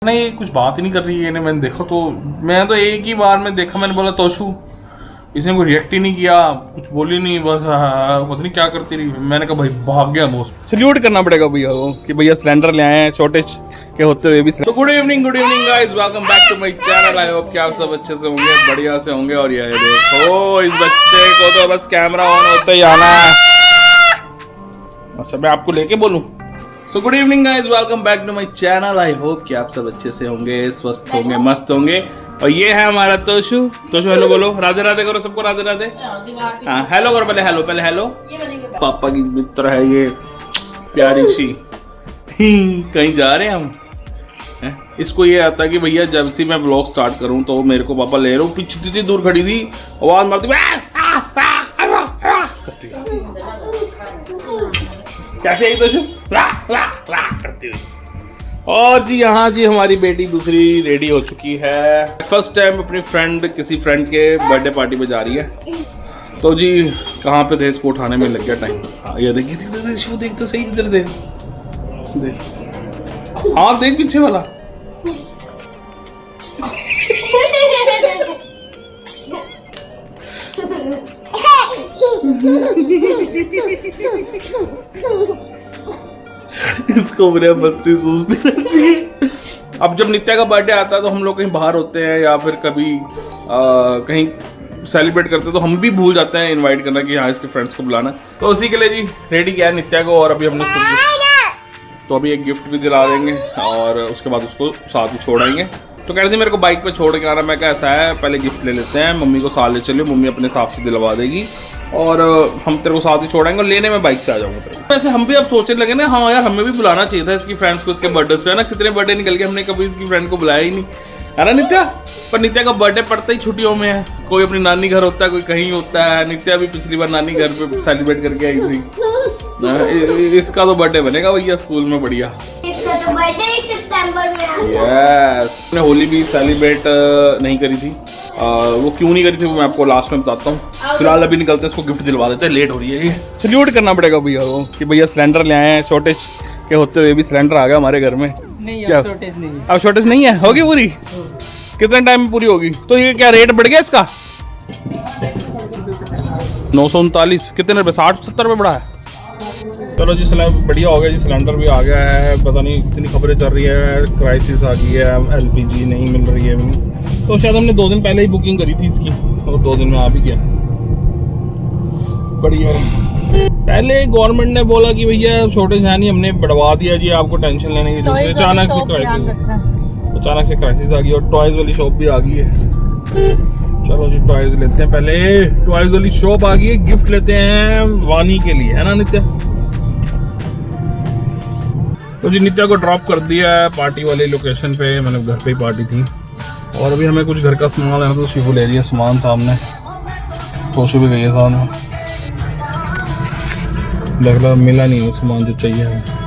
नहीं कुछ बात ही नहीं कर रही है। मैंने देखा तो मैं तो एक ही बार में देखा, मैंने बोला तोशु, इसने कोई रिएक्ट ही नहीं किया, कुछ बोली नहीं, बस पता नहीं क्या करती रही। मैंने कहा भाई भाग गया मोस्ट। सल्यूट करना पड़ेगा भैया को कि भैया सिलेंडर ले आए हैं शॉर्टेज के होते हुए भी। तो good evening guys, welcome back to my channel. I hope कि आप सब अच्छे से होंगे, बढ़िया से होंगे। और ये देखो इस बच्चे को तो बस कैमरा ऑन होते ही आना है। अच्छा मैं आपको लेके बोलूं। So good evening guys, welcome back to my channel. I hope कि आप सब अच्छे से होंगे, स्वस्थ होंगे, मस्त होंगे। और ये है हमारा तोशु। तोशु हेलो बोलो, राधे राधे करो सबको, राधे राधे। हाँ हेलो करो, पहले हेलो, पहले हेलो। पापा की मित्र है ये प्यारी सी। कहीं जा रहे हैं हम। इसको ये आता है कि भैया जब से मैं ब्लॉग स्टार्ट करूं तो मेरे को पापा ले रहे हो, पीछे इतनी दूर खड़ी थी, आवाज मारती कैसे आई तोशु करती हुई। और जी यहाँ जी हमारी बेटी दूसरी रेडी हो चुकी है। फर्स्ट टाइम अपनी फ्रेंड किसी फ्रेंड के बर्थडे पार्टी में जा रही है। तो जी कहाँ पे थे, इसको उठाने में लग गया टाइम। हाँ ये देख देख तो सही, इधर देख देख, हाँ देख पीछे वाला। इसको बड़े मस्ती सूझती रहती है। अब जब नित्या का बर्थडे आता है तो हम लोग कहीं बाहर होते हैं या फिर कभी कहीं सेलिब्रेट करते हैं तो हम भी भूल जाते हैं इनवाइट करना कि हाँ इसके फ्रेंड्स को बुलाना। तो उसी के लिए जी रेडी किया है नित्या को। और अभी हमने तो अभी एक गिफ्ट भी दिला देंगे और उसके बाद उसको साथ ही छोड़ाएंगे। तो कह रही थी मेरे को बाइक पे छोड़ के आना। मैं कैसा है पहले गिफ्ट ले लेते हैं, मम्मी को साथ ले चलिए, मम्मी अपने हिसाब से दिलवा देगी और हम तेरे को साथ ही छोड़ेंगे और लेने में बाइक से आ जाऊंगा तेरे को। वैसे हम भी अब सोचने लगे ना, हाँ यार हमें भी बुलाना चाहिए था इसकी फ्रेंड्स को इसके बर्थडे पे, है ना। कितने बर्थडे निकल गए, हमने कभी इसकी फ्रेंड को बुलाया ही नहीं, है ना नित्या। पर नित्या का बर्थडे पड़ता ही छुट्टियों में है, कोई अपनी नानी घर होता है, कोई कहीं होता है। नित्या भी पिछली बार नानी घर पे सेलिब्रेट करके आई थी। इसका तो बर्थडे बनेगा भैया स्कूल में बढ़िया। इसका तो बर्थडे सितंबर में आता है। यस, मैंने होली भी सेलिब्रेट नहीं करी थी। वो क्यों नहीं करी थी वो मैं आपको लास्ट में बताता हूँ। फिलहाल अभी निकलते हैं, इसको गिफ्ट दिलवा देते हैं, लेट हो रही है ये। सल्यूट करना पड़ेगा भैया को कि भैया सिलेंडर ले आए हैं, शॉर्टेज के होते हुए भी सिलेंडर आ गया हमारे घर में। नहीं क्या शॉर्टेज नहीं है। अब शॉर्टेज नहीं है, होगी पूरी? कितने टाइम में पूरी होगी? तो ये क्या रेट बढ़ गया इसका? 939 कितने रुपए, 60-70 रुपये बढ़ा है। चलो जी सिलेंडर बढ़िया हो गया जी, सिलेंडर भी आ गया है। पता नहीं कितनी खबरें चल रही है, क्राइसिस आ गई है, LPG नहीं मिल रही है। तो शायद हमने 2 दिन पहले ही बुकिंग करी थी इसकी और 2 दिन में आ भी गया। बढ़िया है। पहले गवर्नमेंट ने बोला कि भैया शॉर्टेज है नहीं, हमने बढ़वा दिया जी, आपको टेंशन लेने की जरूरत। अचानक से क्राइसिस आ गई और टॉयज वाली शॉप भी आ गई है। चलो जी टॉयज लेते हैं, पहले टॉयज वाली शॉप आ गई है, गिफ्ट लेते हैं वानी के लिए, है ना नित्या। तो जी नित्या को ड्रॉप कर दिया है पार्टी वाली लोकेशन पे, मतलब घर पे ही पार्टी थी। और अभी हमें कुछ घर का सामान लेना, तो शिवू ले रही है सामान सामने, तोशु भी गई है साथ में। लग रहा मिला नहीं वो सामान जो चाहिए है।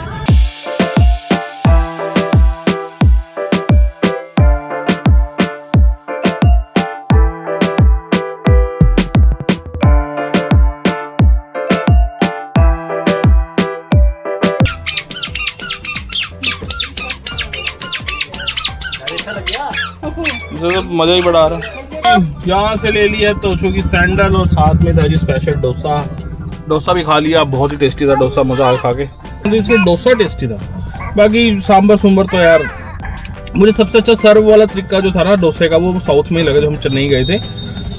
तो मजा ही बड़ा आ रहा है। यहाँ से ले लिया तोशु की सैंडल और साथ में था जी स्पेशल डोसा। डोसा भी खा लिया, बहुत ही टेस्टी था डोसा, मजा आया खा के। इसका डोसा टेस्टी था, बाकी सांबर सुंबर तो यार मुझे सबसे अच्छा सर्व वाला तरीका जो था ना डोसे का, वो साउथ में ही लगा। जब हम चेन्नई गए थे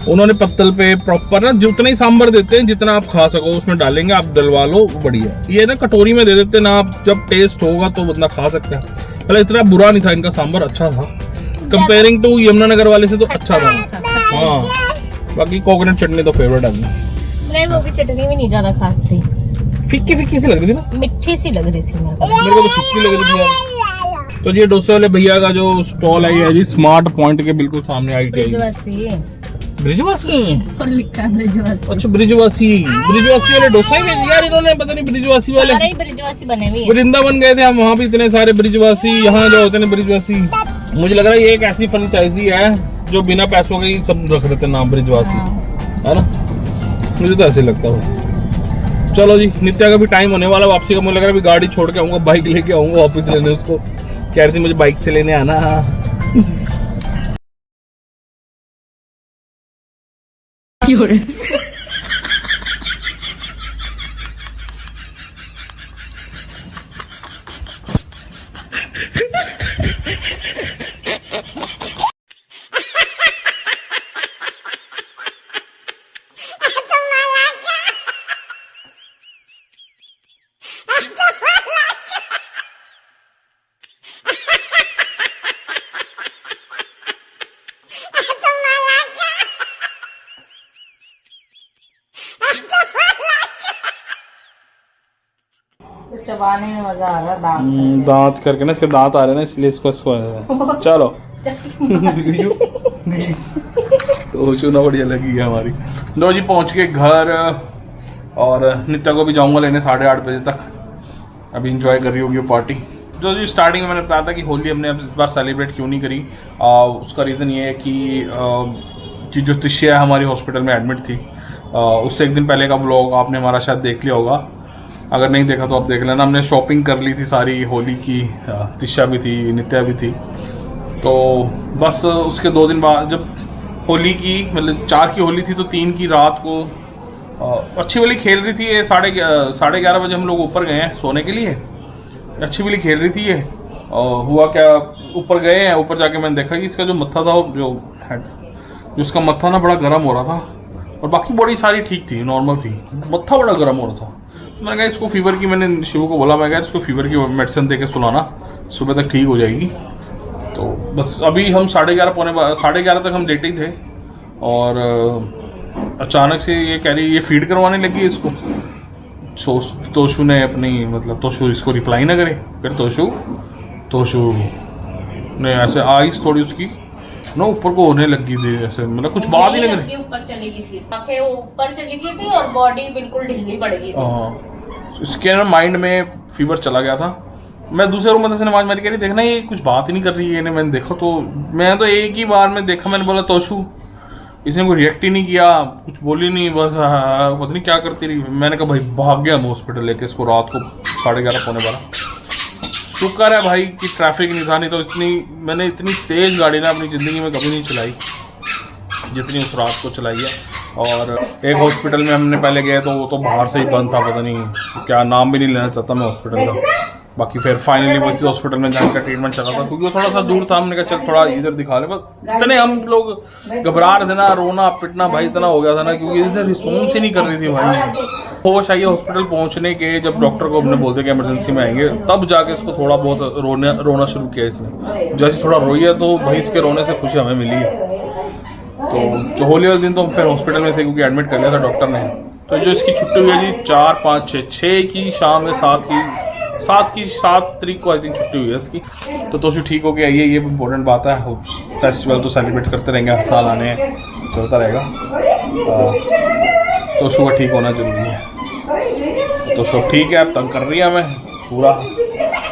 उन्होंने पत्तल पे प्रॉपर ना जितना ही सांबर देते हैं, जितना आप खा सको उसमें डालेंगे, आप डलवा लो, बढ़िया। ये ना कटोरी में दे देते ना, आप जब टेस्ट होगा तो बंदा खा सकता है। पहले इतना बुरा नहीं था, इनका सांबर अच्छा था कंपेयरिंग टू यमुनानगर वाले से, तो अच्छा था। हाँ बाकी कोकोनट चटनी तो फेवरेट है। नहीं वो भी चटनी भी नहीं ज्यादा खास थी, फीकी फीकी सी लग रही थी ना, मिठी सी लग रही थी मेरे को तो फीकी लग रही थी यार। तो ये डोसे वाले भैया का जो स्टॉल है जी स्मार्ट पॉइंट के बिल्कुल सामने आई गई। ब्रिजवासी अच्छा ब्रिजवासी वाले डोसा ही यार इन्होंने, पता नहीं ब्रिजवासी वाले ब्रिजवासी बने हुए। वृंदावन गए थे हम, वहाँ भी इतने सारे ब्रिजवासी, यहाँ जो होते हैं ब्रिजवासी। मुझे लग रहा है ये एक ऐसी फ्रेंचाइजी है जो बिना पैसों के ही सब रख देते नाम ब्रिजवासी, है ना। मुझे तो ऐसे लगता है। चलो जी नित्या का भी टाइम होने वाला वापसी का, मुझे लग रहा है अभी गाड़ी छोड़ के आऊंगा, बाइक लेके आऊंगा वापस लेने उसको। कह रही थी मुझे बाइक से लेने आना। तो चबाने में मजा आ रहा दांत दांत करके ना, इसके दांत आ रहे हैं ना, इसलिए इसको चलो। तो चुना बढ़िया लगी है हमारी। लो जी पहुंच के घर, और नित्या को भी जाऊंगा लेने 8:30 बजे तक। अभी इंजॉय कर रही होगी वो पार्टी। जो जी स्टार्टिंग में मैंने बताया था कि होली हमने अब इस बार सेलिब्रेट क्यों नहीं करी, उसका रीज़न ये है कि जो तिशिया हमारी हॉस्पिटल में एडमिट थी, उससे एक दिन पहले का व्लॉग आपने हमारा शायद देख लिया होगा। अगर नहीं देखा तो आप देख लेना। हमने शॉपिंग कर ली थी सारी होली की, तिशा भी थी, नित्या भी थी। तो बस उसके 2 दिन बाद जब होली की मतलब 4 की होली थी तो 3 की रात को अच्छी वाली खेल रही थी ये। 11:30 बजे हम लोग ऊपर गए हैं सोने के लिए। अच्छी वाली खेल रही थी ये। हुआ क्या, ऊपर गए हैं, ऊपर जाके मैंने देखा कि इसका जो मत्था था, जो उसका मत्था ना बड़ा गर्म हो रहा था, और बाकी बॉडी सारी ठीक थी, नॉर्मल थी, मत्था बड़ा गर्म हो रहा था। तो मैंने कहा इसको फीवर की, मैंने शिव को बोला, मैं कहा इसको फीवर की मेडिसिन दे के सुलाना, सुबह तक ठीक हो जाएगी। तो बस अभी हम 11:30 तक हम लेटे ही थे, और अचानक से ये कह रही ये फीड करवाने लगी है इसको। तोशु ने अपनी मतलब तोशु इसको रिप्लाई ना करे, फिर तोशु ने ऐसे आइस थोड़ी उसकी ना ऊपर को होने लगी थी, ऐसे मतलब कुछ बात ही नहीं करी। ऊपर चली गई थी, आंखें ऊपर चली गई थी और बॉडी बिल्कुल ढीली पड़ गई थी। हाँ, इसके ना माइंड में फीवर चला गया था। मैं दूसरे रूम में से आवाज मारी, कह रही देखना ये कुछ बात ही नहीं कर रही है। मैंने देखा तो मैं तो एक ही बार में देखा, मैंने बोला तोशु, इसने कोई रिएक्ट ही नहीं किया, कुछ बोली नहीं, बस पता नहीं क्या करती रही। मैंने कहा भाई भाग गया मैं हॉस्पिटल लेके इसको रात को 11:30 पौने 12। शुक्र है भाई कि ट्रैफिक नहीं था, नहीं तो मैंने इतनी तेज़ गाड़ी ना अपनी ज़िंदगी में कभी नहीं चलाई जितनी उस रात को चलाई है। और एक हॉस्पिटल में हमने पहले गए तो वो तो बाहर से ही बंद था, पता नहीं क्या, नाम भी नहीं लेना चाहता मैं हॉस्पिटल का। बाकी फिर फाइनली वो इसी हॉस्पिटल में जाने का ट्रीटमेंट चला था, क्योंकि वो थोड़ा सा दूर था। हमने कहा चल थोड़ा इधर दिखा ले, बस इतने हम लोग घबरा रहे थे ना, रोना पिटना भाई इतना हो गया था ना, क्योंकि इधर रिस्पॉन्स ही नहीं कर रही थी भाई। होश आई हॉस्पिटल पहुंचने के, जब डॉक्टर को हमने बोलते कि इमरजेंसी में आएंगे, तब जाके इसको थोड़ा बहुत रोना शुरू किया इसने। जैसे थोड़ा रोई है तो भाई इसके रोने से खुशी हमें मिली है। तो जो होली वाले दिन तो हम फिर हॉस्पिटल में थे, क्योंकि एडमिट कर लिया था डॉक्टर ने। तो जो इसकी छुट्टी हुई है जी 4, 5, 6 की शाम में, 7 तारीख को आई थिंक छुट्टी हुई है इसकी। तो तोशु ठीक हो गया, ये इम्पोर्टेंट बात है। फेस्टिवल तो सेलिब्रेट करते रहेंगे, हर साल आने हैं, चलता रहेगा। तोशु का ठीक होना जरूरी है। तोशु ठीक है, अब तंग कर रही है हमें पूरा,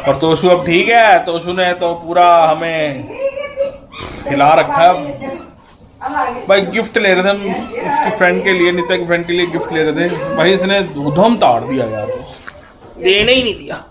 और तोशु अब ठीक है। तोशु ने तो पूरा हमें हिला रखा है। भाई गिफ्ट ले रहे थे हम उसकी फ्रेंड के लिए, नित्या की फ्रेंड के लिए गिफ्ट ले रहे थे भाई, इसने उधम ताड़ दिया यार, देने ही नहीं दिया।